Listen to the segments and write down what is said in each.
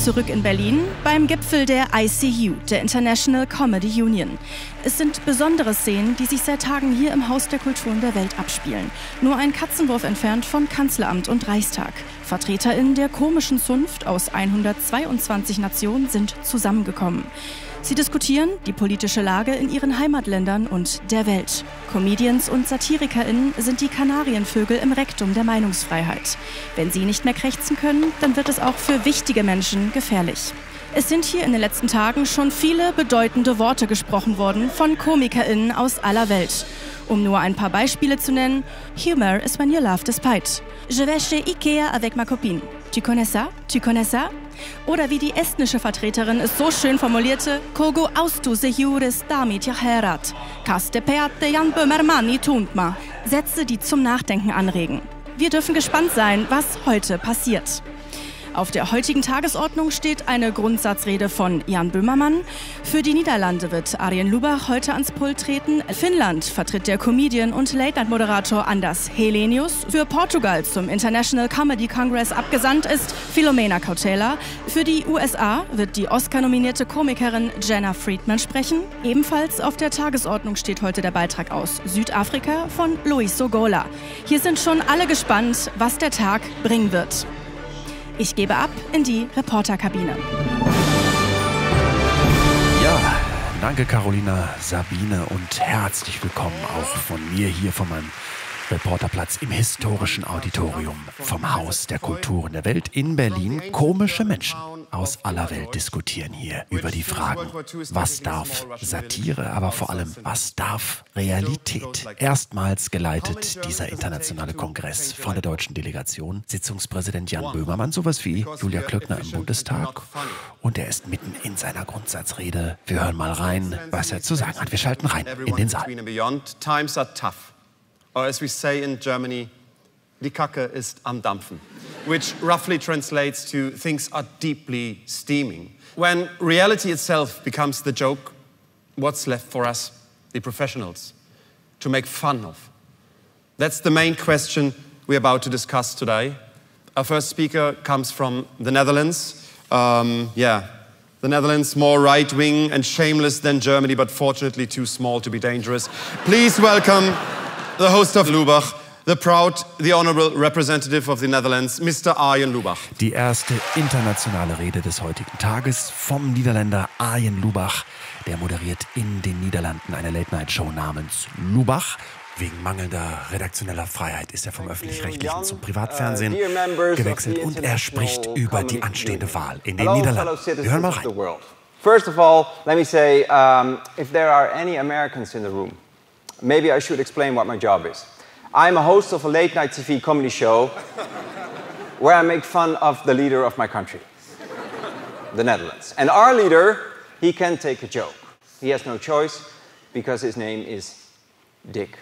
zurück in Berlin beim Gipfel der ICU, der International Comedy Union. Es sind besondere Szenen, die sich seit Tagen hier im Haus der Kulturen der Welt abspielen. Nur ein Katzenwurf entfernt von Kanzleramt und Reichstag. VertreterInnen der komischen Zunft aus 122 Nationen sind zusammengekommen. Sie diskutieren die politische Lage in ihren Heimatländern und der Welt. Comedians und SatirikerInnen sind die Kanarienvögel im Rektum der Meinungsfreiheit. Wenn sie nicht mehr krächzen können, dann wird es auch für wichtige Menschen gefährlich. Es sind hier in den letzten Tagen schon viele bedeutende Worte gesprochen worden von KomikerInnen aus aller Welt. Um nur ein paar Beispiele zu nennen: Humor is when your laugh despite. Je vais chez Ikea avec ma copine. Tu connais ça? Tu connais ça? Oder wie die estnische Vertreterin es so schön formulierte: Kogu austus juris damit jaherat. Kaste peate Jan Böhmermann tuntma. Sätze, die zum Nachdenken anregen. Wir dürfen gespannt sein, was heute passiert. Auf der heutigen Tagesordnung steht eine Grundsatzrede von Jan Böhmermann. Für die Niederlande wird Arjen Lubach heute ans Pult treten. Finnland vertritt der Comedian und Late-Night-Moderator Anders Helenius. Für Portugal zum International Comedy Congress abgesandt ist Philomena Cautela. Für die USA wird die Oscar-nominierte Komikerin Jenna Friedman sprechen. Ebenfalls auf der Tagesordnung steht heute der Beitrag aus Südafrika von Luis Sogola. Hier sind schon alle gespannt, was der Tag bringen wird. Ich gebe ab in die Reporterkabine. Ja, danke Carolina, Sabine und herzlich willkommen auch von mir hier von meinem Reporterplatz im historischen Auditorium vom Haus der Kulturen der Welt in Berlin. Komische Menschen aus aller Welt diskutieren hier über die Fragen, was darf Satire, aber vor allem, was darf Realität? Erstmals geleitet dieser internationale Kongress von der deutschen Delegation Sitzungspräsident Jan Böhmermann, sowas wie Julia Klöckner im Bundestag. Und er ist mitten in seiner Grundsatzrede. Wir hören mal rein, was er zu sagen hat. Wir schalten rein in den Saal. Or as we say in Germany, die Kacke ist am Dampfen, which roughly translates to things are deeply steaming. When reality itself becomes the joke, what's left for us, the professionals, to make fun of? That's the main question we're about to discuss today. Our first speaker comes from the Netherlands. The Netherlands, more right-wing and shameless than Germany, but fortunately too small to be dangerous. Please welcome the host of Lubach, the proud, the honorable representative of the Netherlands, Mr. Arjen Lubach. Die erste internationale Rede des heutigen Tages vom Niederländer Arjen Lubach. Der moderiert in den Niederlanden eine Late-Night-Show namens Lubach. Wegen mangelnder redaktioneller Freiheit ist er vom Öffentlich-Rechtlichen zum Privatfernsehen gewechselt und er spricht über die anstehende Wahl in den Niederlanden. Wir hören mal rein. First of all, let me say, if there are any Americans in the room, maybe I should explain what my job is. I'm a host of a late-night TV comedy show where I make fun of the leader of my country, the Netherlands. And our leader, he can take a joke. He has no choice because his name is Dick.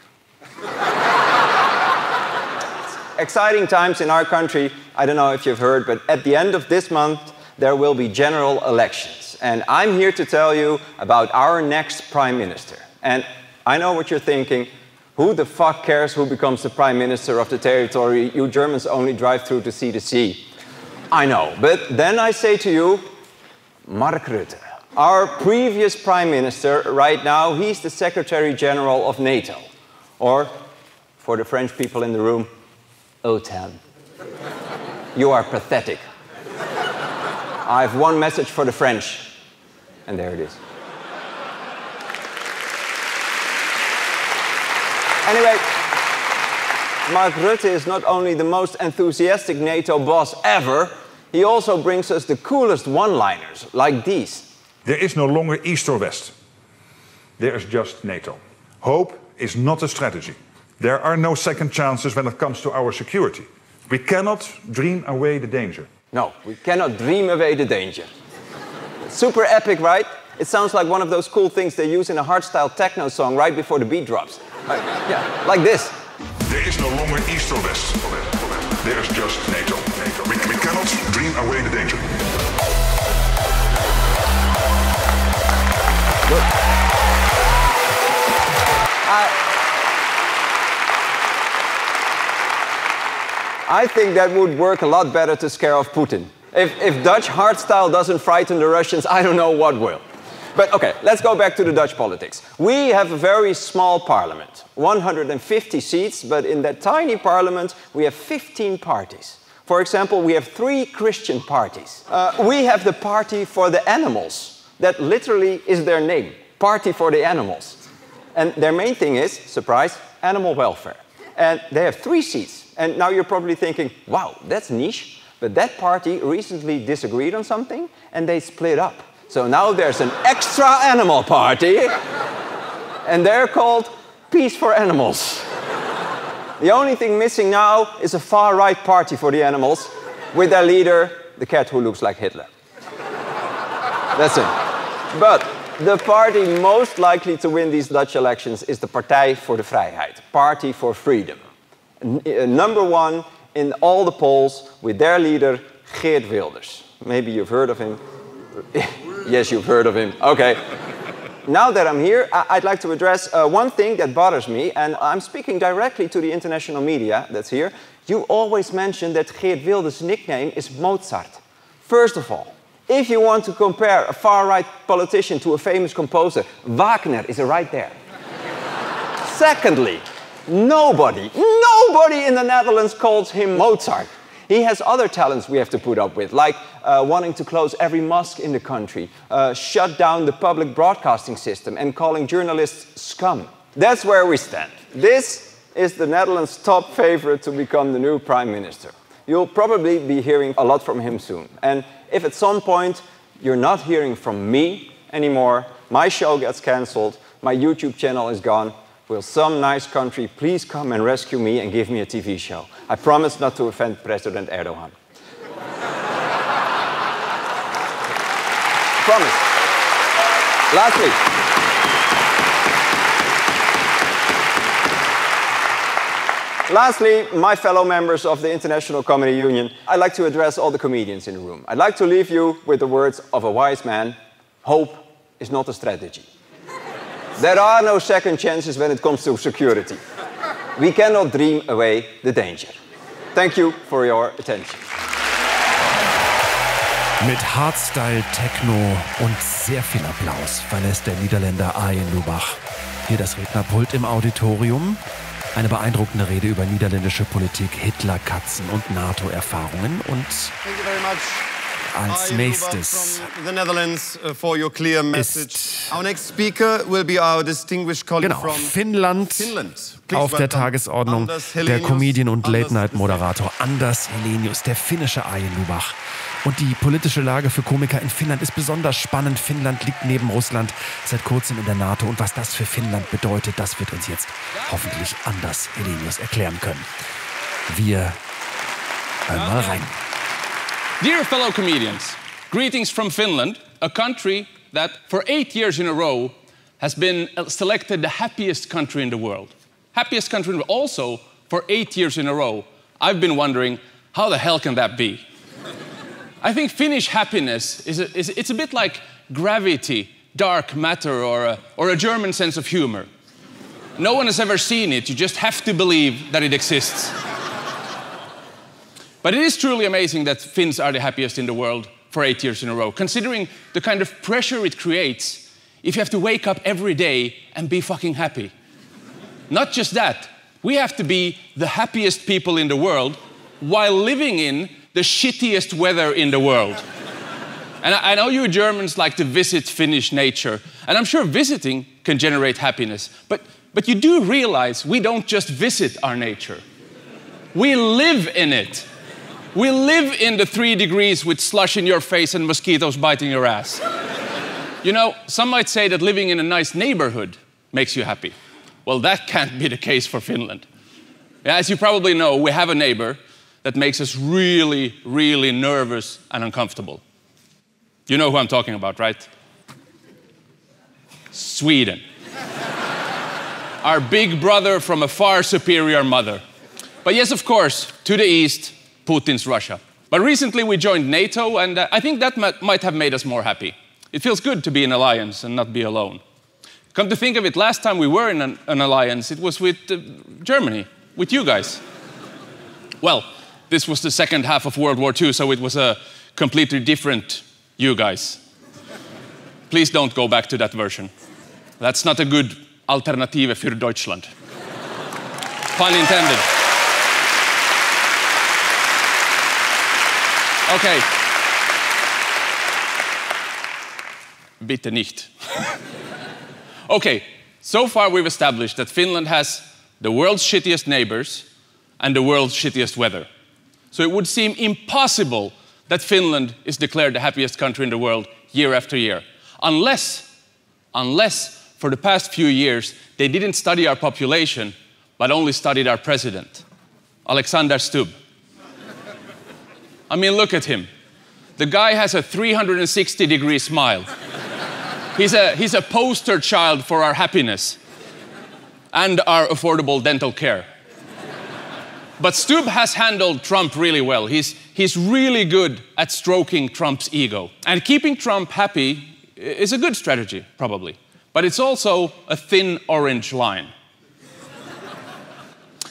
Exciting times in our country. I don't know if you've heard, but at the end of this month, there will be general elections. And I'm here to tell you about our next prime minister. And I know what you're thinking. Who the fuck cares who becomes the prime minister of the territory you Germans only drive through to see the sea? I know, but then I say to you, Mark Rutte. Our previous prime minister, right now, he's the Secretary General of NATO. Or, for the French people in the room, OTAN. You are pathetic. I have one message for the French, and there it is. Anyway, Mark Rutte is not only the most enthusiastic NATO boss ever, he also brings us the coolest one-liners, like these. There is no longer East or West. There is just NATO. Hope is not a strategy. There are no second chances when it comes to our security. We cannot dream away the danger. No, we cannot dream away the danger. Super epic, right? It sounds like one of those cool things they use in a hardstyle techno song right before the beat drops. Like this. There is no longer East or West. There is just NATO. We cannot dream away the danger. Good. I think that would work a lot better to scare off Putin. If Dutch hardstyle doesn't frighten the Russians, I don't know what will. But okay, let's go back to the Dutch politics. We have a very small parliament, 150 seats, but in that tiny parliament we have 15 parties. For example, we have 3 Christian parties. We have the Party for the Animals. That literally is their name, Party for the Animals. And their main thing is, surprise, animal welfare. And they have 3 seats. And now you're probably thinking, wow, that's niche. But that party recently disagreed on something and they split up. So now there's an extra animal party and they're called Peace for Animals. The only thing missing now is a far-right Party for the Animals with their leader, the cat who looks like Hitler. That's it. But the party most likely to win these Dutch elections is the Partij voor de Vrijheid, Party for Freedom. Number 1 in all the polls with their leader, Geert Wilders. Maybe you've heard of him. Yes, you've heard of him. Okay. Now that I'm here, I'd like to address one thing that bothers me, and I'm speaking directly to the international media that's here. You always mention that Geert Wilders' nickname is Mozart. First of all, if you want to compare a far-right politician to a famous composer, Wagner is right there. Secondly, nobody in the Netherlands calls him Mozart. He has other talents we have to put up with, like wanting to close every mosque in the country, shut down the public broadcasting system, and calling journalists scum. That's where we stand. This is the Netherlands' top favorite to become the new prime minister. You'll probably be hearing a lot from him soon. And if at some point you're not hearing from me anymore, my show gets cancelled, my YouTube channel is gone, will some nice country please come and rescue me and give me a TV show? I promise not to offend President Erdogan. Promise. Lastly, my fellow members of the International Comedy Union, I'd like to address all the comedians in the room. I'd like to leave you with the words of a wise man: hope is not a strategy. There are no second chances when it comes to security. We cannot dream away the danger. Thank you for your attention. Mit Hardstyle, Techno und sehr viel Applaus verlässt der Niederländer Arjen Lubach hier das Rednerpult im Auditorium. Eine beeindruckende Rede über niederländische Politik, Hitlerkatzen und NATO-Erfahrungen. Und als nächstes the Netherlands for your clear message. Our next speaker will be our distinguished colleague from Finnland. Auf der Tagesordnung der Comedian und Late-Night-Moderator Anders Helenius, der finnische Arjen Lubach. Und die politische Lage für Komiker in Finnland ist besonders spannend. Finnland liegt neben Russland seit kurzem in der NATO. Und was das für Finnland bedeutet, das wird uns jetzt hoffentlich Anders Helenius erklären können. Wir hören mal rein. Dear fellow comedians, greetings from Finland, a country that for 8 years in a row has been selected the happiest country in the world. Happiest country in the world. Also, for 8 years in a row, I've been wondering, how the hell can that be? I think Finnish happiness it's a bit like gravity, dark matter, or a German sense of humor. No one has ever seen it, you just have to believe that it exists. But it is truly amazing that Finns are the happiest in the world for 8 years in a row, considering the kind of pressure it creates if you have to wake up every day and be fucking happy. Not just that, we have to be the happiest people in the world while living in the shittiest weather in the world. And I know you Germans like to visit Finnish nature, and I'm sure visiting can generate happiness, but you do realize we don't just visit our nature. We live in it. We live in the 3 degrees with slush in your face and mosquitoes biting your ass. You know, some might say that living in a nice neighborhood makes you happy. Well, that can't be the case for Finland. As you probably know, we have a neighbor that makes us really, really nervous and uncomfortable. You know who I'm talking about, right? Sweden. Our big brother from a far superior mother. But yes, of course, to the east, Putin's Russia. But recently we joined NATO, and I think that might have made us more happy. It feels good to be in an alliance and not be alone. Come to think of it, last time we were in an alliance, it was with Germany, with you guys. Well, this was the second half of World War II, so it was a completely different you guys. Please don't go back to that version. That's not a good Alternative für Deutschland. Pun intended. Okay. Bitte nicht. Okay, so far we've established that Finland has the world's shittiest neighbors and the world's shittiest weather. So it would seem impossible that Finland is declared the happiest country in the world year after year. Unless for the past few years, they didn't study our population, but only studied our president, Alexander Stubb. I mean, look at him. The guy has a 360-degree smile. He's a poster child for our happiness and our affordable dental care. But Stubb has handled Trump really well. He's really good at stroking Trump's ego. And keeping Trump happy is a good strategy, probably. But it's also a thin orange line.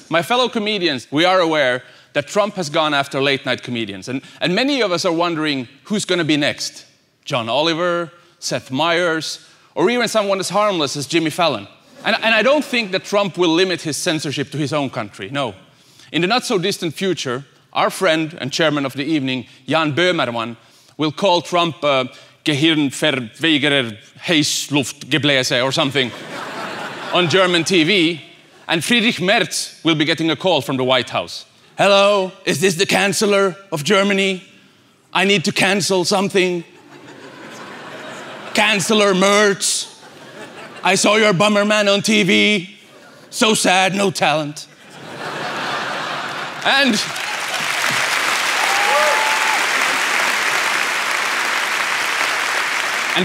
My fellow comedians, we are aware that Trump has gone after late-night comedians. And many of us are wondering who's going to be next. John Oliver, Seth Meyers, or even someone as harmless as Jimmy Fallon. And I don't think that Trump will limit his censorship to his own country, no. In the not-so-distant future, our friend and chairman of the evening, Jan Böhmermann, will call Trump Gehirnverweigerer Heißluftgebläse or something on German TV, and Friedrich Merz will be getting a call from the White House. Hello, is this the Chancellor of Germany? I need to cancel something. Chancellor Merz, I saw your Böhmermann on TV. So sad, no talent. And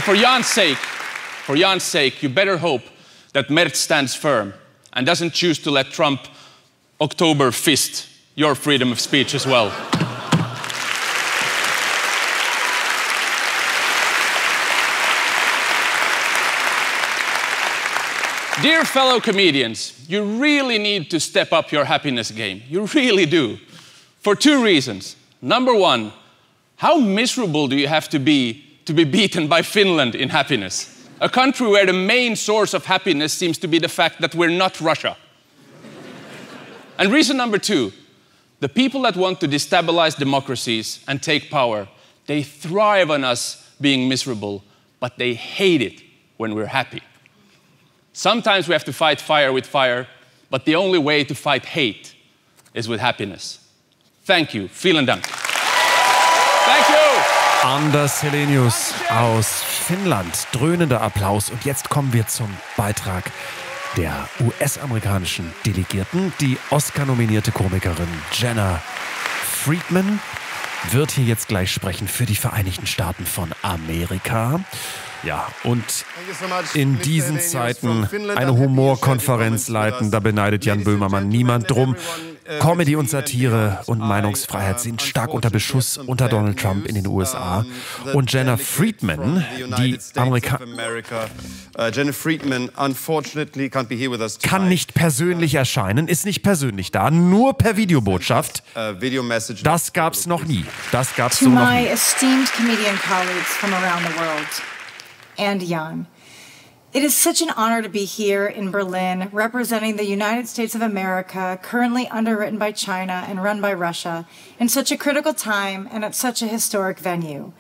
for Jan's sake, you better hope that Merz stands firm and doesn't choose to let Trump October fist your freedom of speech as well. Dear fellow comedians, you really need to step up your happiness game. You really do. For two reasons. Number one, how miserable do you have to be beaten by Finland in happiness? A country where the main source of happiness seems to be the fact that we're not Russia. And reason number two, the people that want to destabilize democracies and take power, they thrive on us being miserable, but they hate it when we're happy. Sometimes we have to fight fire with fire, but the only way to fight hate is with happiness. Thank you. Vielen Dank. Thank you. Anders Helenius aus Finnland. Dröhnender Applaus. Und jetzt kommen wir zum Beitrag der US-amerikanischen Delegierten. Die Oscar-nominierte Komikerin Jenna Friedman wird hier jetzt gleich sprechen für die Vereinigten Staaten von Amerika. Ja, und in diesen Zeiten eine Humorkonferenz leiten, da beneidet Jan Böhmermann niemand drum. Comedy und Satire und Meinungsfreiheit sind stark unter Beschuss unter Donald Trump in den USA. Und Jenna Friedman, die kann nicht persönlich erscheinen, ist nicht persönlich da, nur per Videobotschaft. Das gab's noch nie. Das gab's so noch nie. Esteemed comedian colleagues from around the world. And Jan. It is such an honor to be here in Berlin, representing the United States of America, currently underwritten by China and run by Russia, in such a critical time and at such a historic venue.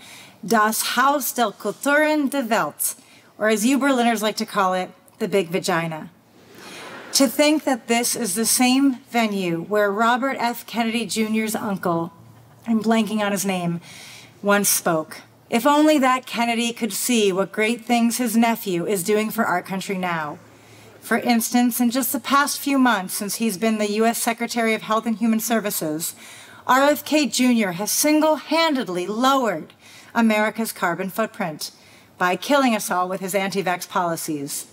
Das Haus der Kulturen der Welt, or as you Berliners like to call it, the Big Vagina. To think that this is the same venue where Robert F. Kennedy Jr.'s uncle, I'm blanking on his name, once spoke. If only that Kennedy could see what great things his nephew is doing for our country now. For instance, in just the past few months since he's been the U.S. Secretary of Health and Human Services, RFK Jr. has single-handedly lowered America's carbon footprint by killing us all with his anti-vax policies.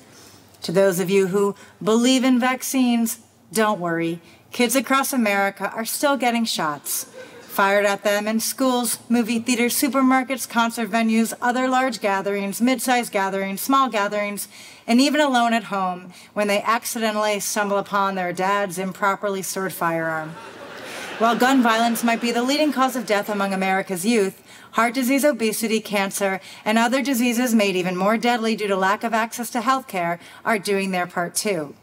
To those of you who believe in vaccines, don't worry. Kids across America are still getting shots. Fired at them in schools, movie theaters, supermarkets, concert venues, other large gatherings, mid-sized gatherings, small gatherings, and even alone at home when they accidentally stumble upon their dad's improperly stored firearm. While gun violence might be the leading cause of death among America's youth, Heart disease, obesity, cancer, and other diseases made even more deadly due to lack of access to health care are doing their part too.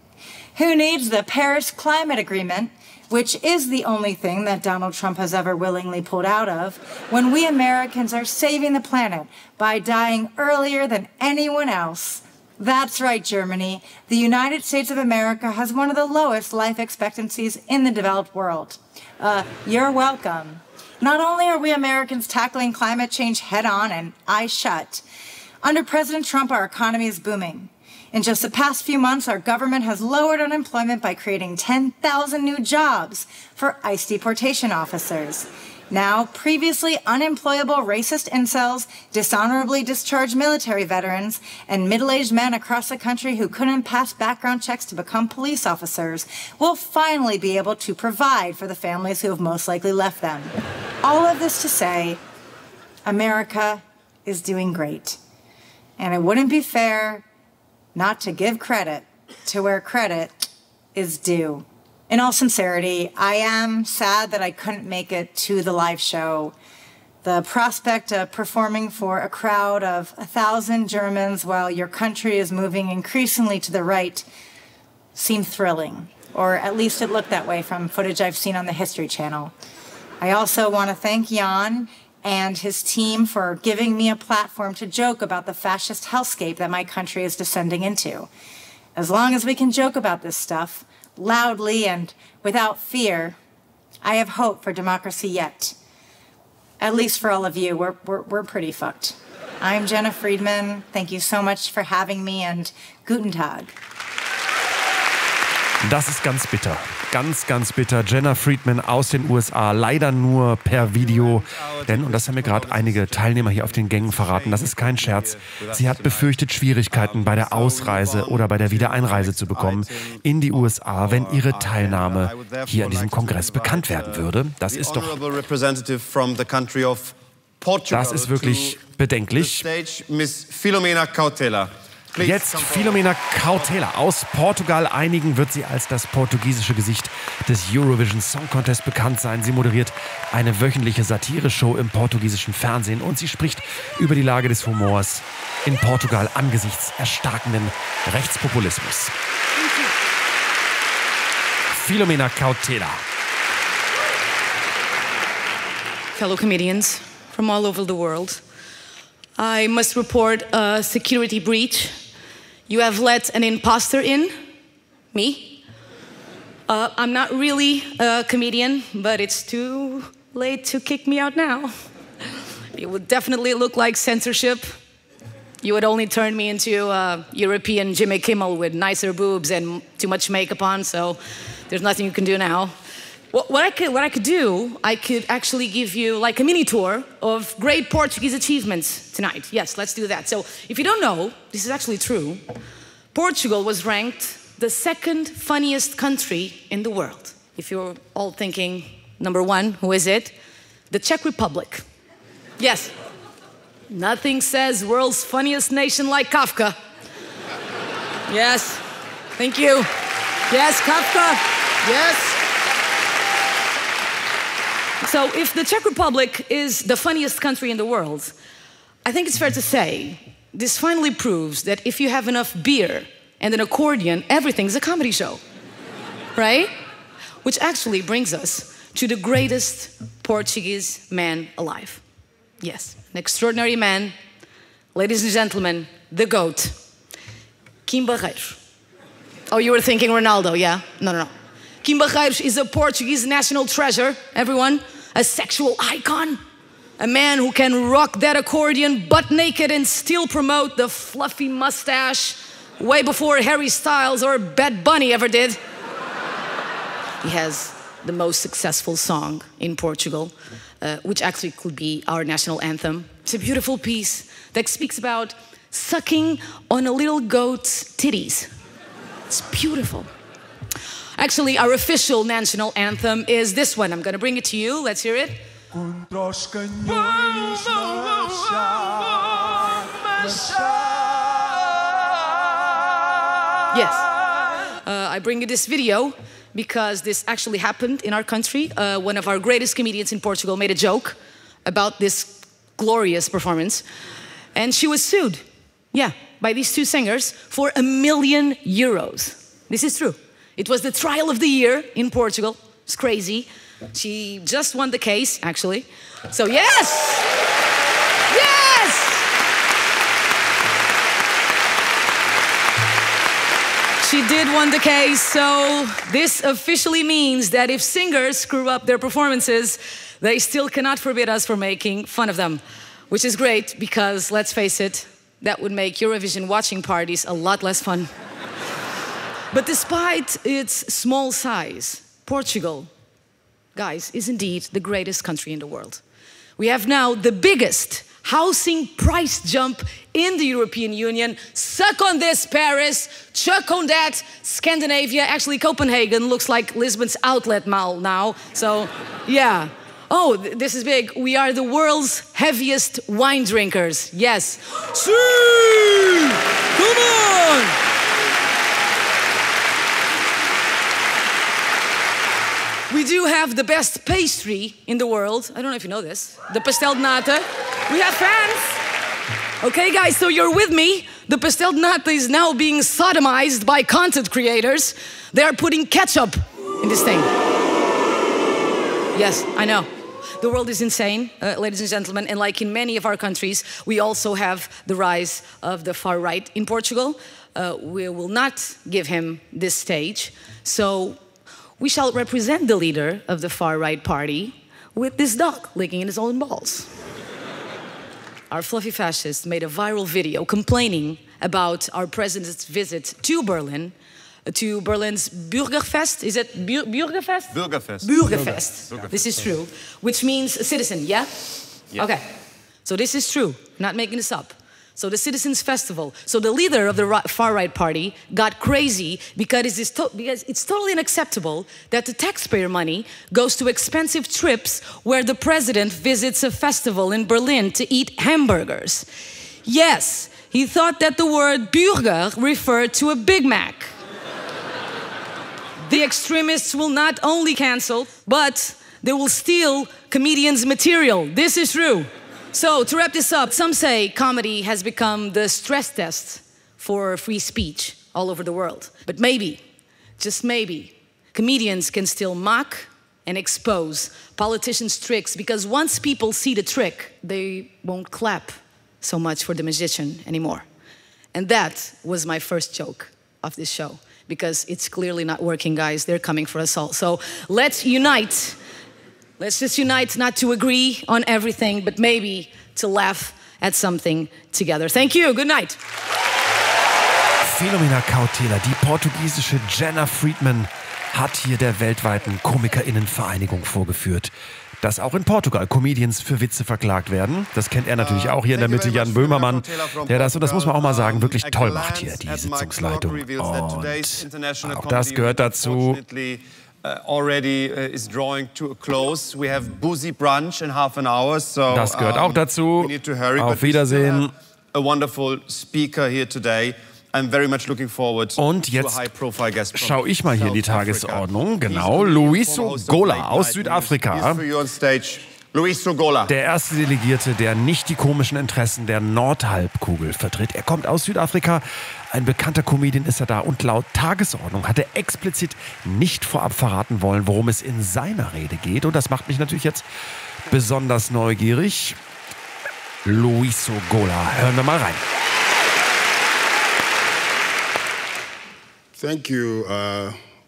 Who needs the Paris Climate Agreement, which is the only thing that Donald Trump has ever willingly pulled out of, when we Americans are saving the planet by dying earlier than anyone else? That's right, Germany. The United States of America has one of the lowest life expectancies in the developed world. You're welcome. Not only are we Americans tackling climate change head-on and eyes shut, under President Trump, our economy is booming. In just the past few months, our government has lowered unemployment by creating 10,000 new jobs for ICE deportation officers. Now, previously unemployable racist incels, dishonorably discharged military veterans, and middle-aged men across the country who couldn't pass background checks to become police officers will finally be able to provide for the families who have most likely left them. All of this to say, America is doing great. And it wouldn't be fair not to give credit to where credit is due. In all sincerity, I am sad that I couldn't make it to the live show. The prospect of performing for a crowd of 1,000 Germans while your country is moving increasingly to the right seemed thrilling, or at least it looked that way from footage I've seen on the History Channel. I also want to thank Jan and his team for giving me a platform to joke about the fascist hellscape that my country is descending into. As long as we can joke about this stuff, loudly and without fear, I have hope for democracy yet. At least for all of you, we're pretty fucked. I'm Jenna Friedman. Thank you so much for having me and Guten Tag. Das ist ganz bitter. Ganz, ganz bitter. Jenna Friedman aus den USA, leider nur per Video. Denn, und das haben mir gerade einige Teilnehmer hier auf den Gängen verraten, das ist kein Scherz, sie hat befürchtet, Schwierigkeiten bei der Ausreise oder bei der Wiedereinreise zu bekommen in die USA, wenn ihre Teilnahme hier an diesem Kongress bekannt werden würde. Das ist wirklich bedenklich. Jetzt Filomena Cautela aus Portugal. Einigen wird sie als das portugiesische Gesicht des Eurovision Song Contest bekannt sein. Sie moderiert eine wöchentliche Satire-Show im portugiesischen Fernsehen und sie spricht über die Lage des Humors in Portugal angesichts erstarkenden Rechtspopulismus. Filomena Cautela. Fellow comedians from all over the world, I must report a security breach. You have let an imposter in, me. I'm not really a comedian, but it's too late to kick me out now. It would definitely look like censorship. You would only turn me into a European Jimmy Kimmel with nicer boobs and too much makeup on, so there's nothing you can do now. What I could do, I could actually give you like a mini tour of great Portuguese achievements tonight. Yes, let's do that. So if you don't know, this is actually true. Portugal was ranked the second funniest country in the world. If you're all thinking, number one, who is it? The Czech Republic. Yes. Nothing says world's funniest nation like Kafka. Yes. Thank you. Yes, Kafka. Yes. So if the Czech Republic is the funniest country in the world, I think it's fair to say this finally proves that if you have enough beer and an accordion, everything's a comedy show, right? Which actually brings us to the greatest Portuguese man alive. Yes, an extraordinary man, ladies and gentlemen, the GOAT, Kim Barreiros. Oh, you were thinking Ronaldo, yeah? No. Kim Barreiros is a Portuguese national treasure, everyone. A sexual icon. A man who can rock that accordion butt naked and still promote the fluffy mustache way before Harry Styles or Bad Bunny ever did. He has the most successful song in Portugal, which actually could be our national anthem. It's a beautiful piece that speaks about sucking on a little goat's titties. It's beautiful. Actually, our official national anthem is this one. I'm going to bring it to you. Let's hear it. Yes. I bring you this video because this actually happened in our country. One of our greatest comedians in Portugal made a joke about this glorious performance. And she was sued, yeah, by these two singers for €1 million. This is true. It was the trial of the year in Portugal. It's crazy. She just won the case, actually. So yes! Yes! She did win the case, so this officially means that if singers screw up their performances, they still cannot forbid us from making fun of them, which is great because, let's face it, that would make Eurovision watching parties a lot less fun. But despite its small size, Portugal, guys, is indeed the greatest country in the world. We have now the biggest housing price jump in the European Union. Suck on this, Paris. Chuck on that, Scandinavia. Actually, Copenhagen looks like Lisbon's outlet mall now. So, yeah. Oh, this is big. We are the world's heaviest wine drinkers. Yes. See! Come on! We do have the best pastry in the world. I don't know if you know this. The pastel de nata. We have fans. Okay, guys, so you're with me. The pastel de nata is now being sodomized by content creators. They are putting ketchup in this thing. Yes, I know. The world is insane, ladies and gentlemen. And like in many of our countries, we also have the rise of the far right. In Portugal, we will not give him this stage. So we shall represent the leader of the far-right party with this dog licking in his own balls. Our fluffy fascist made a viral video complaining about our president's visit to Berlin, to Berlin's Bürgerfest. Is it Bürgerfest? Bürgerfest. Bürgerfest. This is true, which means a citizen, yeah? Yeah. Okay, so this is true, not making this up. So the Citizens Festival. So the leader of the far-right party got crazy because it's totally unacceptable that the taxpayer money goes to expensive trips where the president visits a festival in Berlin to eat hamburgers. Yes, he thought that the word Bürger referred to a Big Mac. The extremists will not only cancel, but they will steal comedians' material. This is true. So, to wrap this up, some say comedy has become the stress test for free speech all over the world. But maybe, just maybe, comedians can still mock and expose politicians' tricks because once people see the trick, they won't clap so much for the magician anymore. And that was my first joke of this show because it's clearly not working, guys. They're coming for us all. So, let's unite. Let's just unite not to agree on everything, but maybe to laugh at something together. Thank you. Good night. Philomena Cautela, die portugiesische Jenna Friedman, hat hier der weltweiten KomikerInnenvereinigung vorgeführt, dass auch in Portugal Comedians für Witze verklagt werden. Das kennt er natürlich auch hier in der Mitte, Jan Böhmermann, der das, und das muss man auch mal sagen, wirklich toll macht hier, die Sitzungsleitung. Und auch das gehört dazu. Is drawing to a close. We have boozy brunch in half an hour, so das gehört auch dazu. We need to hurry, Auf Wiedersehen. A wonderful speaker here today. I'm very much looking forward Und to a jetzt high-profile guest. schaue ich mal hier in die Tagesordnung. Genau, Luiso Gola aus Südafrika. Der erste Delegierte, der nicht die komischen Interessen der Nordhalbkugel vertritt. Er kommt aus Südafrika. Ein bekannter Comedian ist er da. Und laut Tagesordnung hat er explizit nicht vorab verraten wollen, worum es in seiner Rede geht. Und das macht mich natürlich jetzt besonders neugierig. Luiso Gola. Hören wir mal rein. Thank you,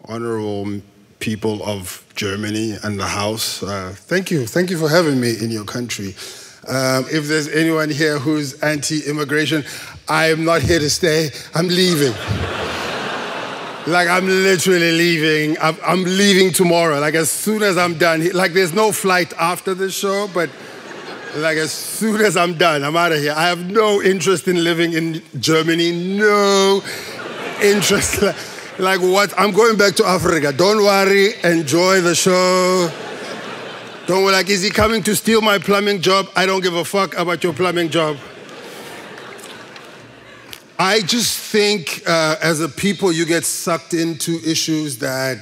honorable people of Germany and the House. Thank you for having me in your country. If there's anyone here who's anti-immigration, I am not here to stay. I'm leaving. Like, I'm literally leaving. I'm leaving tomorrow. Like, as soon as I'm done. Like, there's no flight after the show, but like, as soon as I'm done, I'm out of here. I have no interest in living in Germany. No interest. Like what? I'm going back to Africa. Don't worry. Enjoy the show. Don't worry. Like, is he coming to steal my plumbing job? I don't give a fuck about your plumbing job. I just think as a people, you get sucked into issues that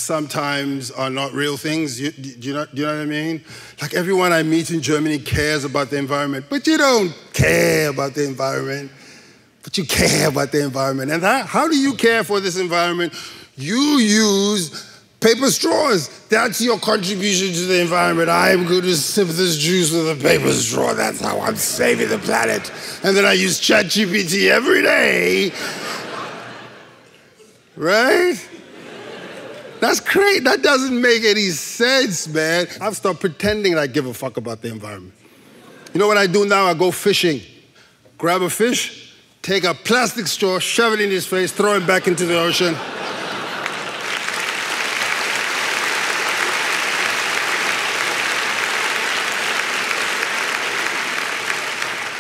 sometimes are not real things. Do you know what I mean? Like everyone I meet in Germany cares about the environment, but you don't care about the environment. But you care about the environment. And how do you care for this environment? You use paper straws. That's your contribution to the environment. I'm going to sip this juice with a paper straw. That's how I'm saving the planet. And then I use ChatGPT every day. Right? That's great. That doesn't make any sense, man. I've stopped pretending I give a fuck about the environment. You know what I do now? I go fishing. Grab a fish, take a plastic straw, shove it in his face, throw him back into the ocean.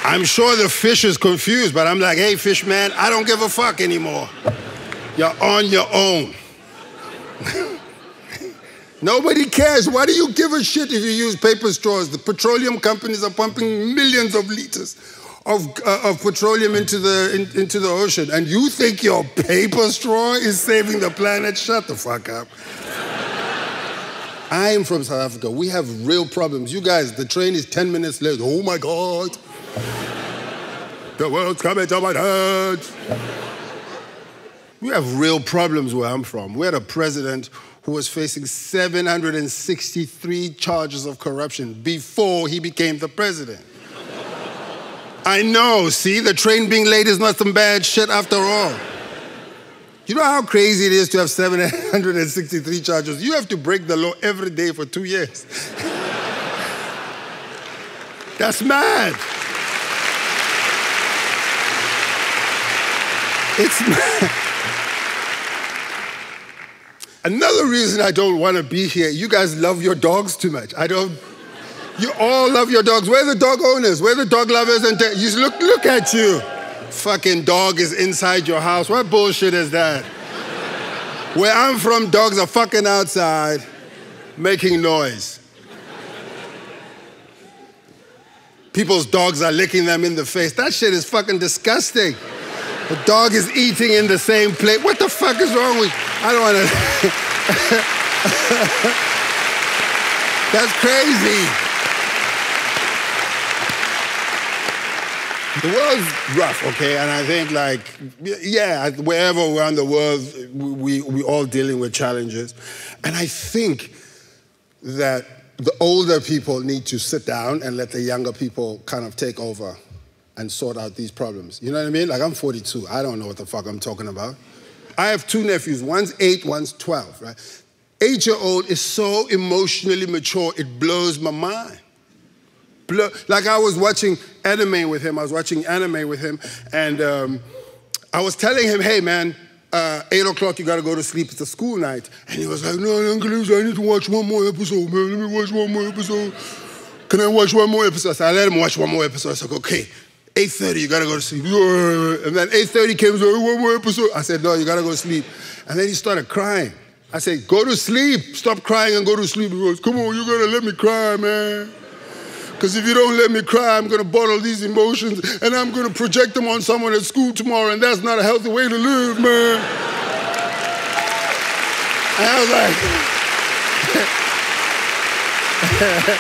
I'm sure the fish is confused, but I'm like, hey, fish man, I don't give a fuck anymore. You're on your own. Nobody cares. Why do you give a shit if you use paper straws? The petroleum companies are pumping millions of liters of petroleum into the ocean, and you think your paper straw is saving the planet? Shut the fuck up. I'm from South Africa. We have real problems. You guys, the train is 10 minutes late. Oh my God. The world's coming to my head. We have real problems where I'm from. We had a president who was facing 763 charges of corruption before he became the president. I know, see, the train being late is not some bad shit after all. You know how crazy it is to have 763 charges? You have to break the law every day for 2 years. That's mad. It's mad. Another reason I don't want to be here, you guys love your dogs too much. You all love your dogs. Where are the dog owners? Where are the dog lovers? And you look at you. Fucking dog is inside your house. What bullshit is that? Where I'm from, dogs are fucking outside making noise. People's dogs are licking them in the face. That shit is fucking disgusting. The dog is eating in the same plate. What the fuck is wrong with you? I don't want to... That's crazy. The world's rough, okay? And I think, like, yeah, wherever around the world, we all dealing with challenges. And I think that the older people need to sit down and let the younger people kind of take over and sort out these problems. You know what I mean? Like, I'm 42. I don't know what the fuck I'm talking about. I have two nephews. One's 8, one's 12, right? 8-year-old is so emotionally mature, it blows my mind. Like, I was watching anime with him. And I was telling him, hey, man, 8 o'clock, you gotta go to sleep. It's a school night. And he was like, no, Uncle, I need to watch one more episode, man. Let me watch one more episode. Can I watch one more episode? So I let him watch one more episode. I said, okay, 8:30, you gotta go to sleep. And then 8:30 came, so one more episode. I said, no, you gotta go to sleep. And then he started crying. I said, go to sleep. Stop crying and go to sleep. He goes, come on, you gotta let me cry, man. Because if you don't let me cry, I'm gonna bottle these emotions and I'm gonna project them on someone at school tomorrow, and that's not a healthy way to live, man. And I was like...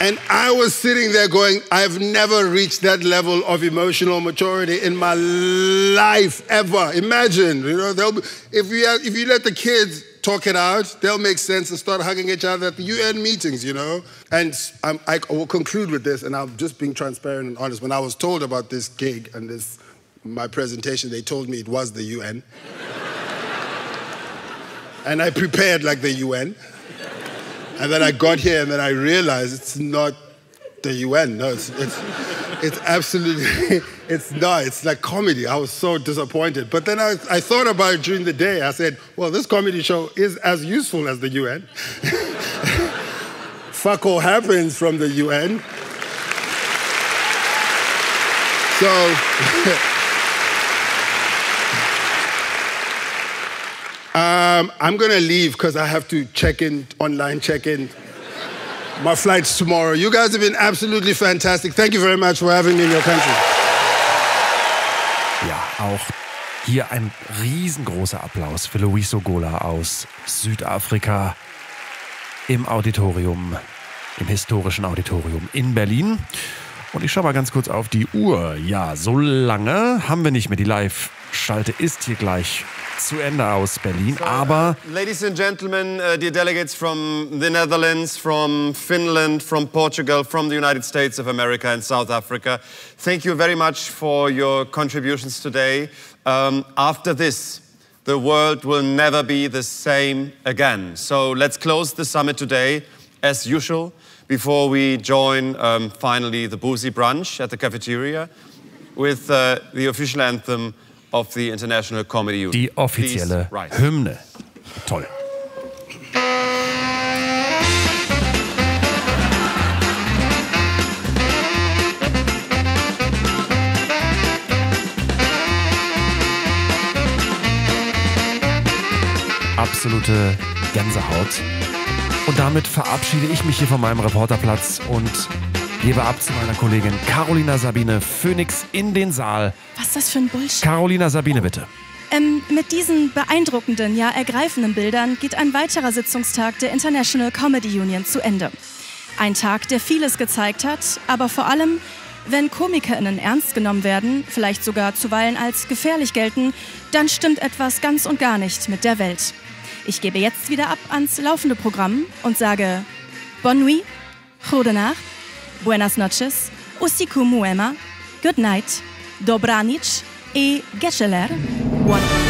And I was sitting there going, I've never reached that level of emotional maturity in my life, ever. Imagine, you know, if you let the kids talk it out, they'll make sense and start hugging each other at the UN meetings, you know? And I will conclude with this, and I'm just being transparent and honest. When I was told about this gig and my presentation, they told me it was the UN. And I prepared like the UN. And then I got here and then I realized it's not the UN. No, it's absolutely, it's not. It's like comedy. I was so disappointed. But then I thought about it during the day. I said, well, this comedy show is as useful as the UN. Fuck all happens from the UN. So... I'm gonna leave because I have to online check in. My flight's tomorrow. You guys have been absolutely fantastic. Thank you very much for having me in your country. Ja, auch Hier ein riesengroßer Applaus für Luis Ogola aus Südafrika im Auditorium, im historischen Auditorium in Berlin. Und ich schaue mal ganz kurz auf die Uhr. Ja, so lange haben wir nicht mehr. Die Live-Schalte ist hier gleich zu Ende aus Berlin, aber... Ladies and gentlemen, dear delegates from the Netherlands, from Finland, from Portugal, from the United States of America and South Africa, thank you very much for your contributions today. After this, the world will never be the same again. So let's close the summit today, as usual, before we join finally the boozy brunch at the cafeteria with the official anthem of the International Comedy Union. Die offizielle Hymne. Toll. Absolute Gänsehaut. Und damit verabschiede ich mich hier von meinem Reporterplatz und gebe ab zu meiner Kollegin Carolina Sabine Phoenix in den Saal. Was ist das für ein Bullshit? Carolina Sabine, bitte. Mit diesen beeindruckenden, ja ergreifenden Bildern geht ein weiterer Sitzungstag der International Comedy Union zu Ende. Ein Tag, der vieles gezeigt hat, aber vor allem, wenn KomikerInnen ernst genommen werden, vielleicht sogar zuweilen als gefährlich gelten, dann stimmt etwas ganz und gar nicht mit der Welt. Ich gebe jetzt wieder ab ans laufende Programm und sage Bonne nuit, gute Nacht, buenas noches, usiku muema, good night, dobranic e geceler, one.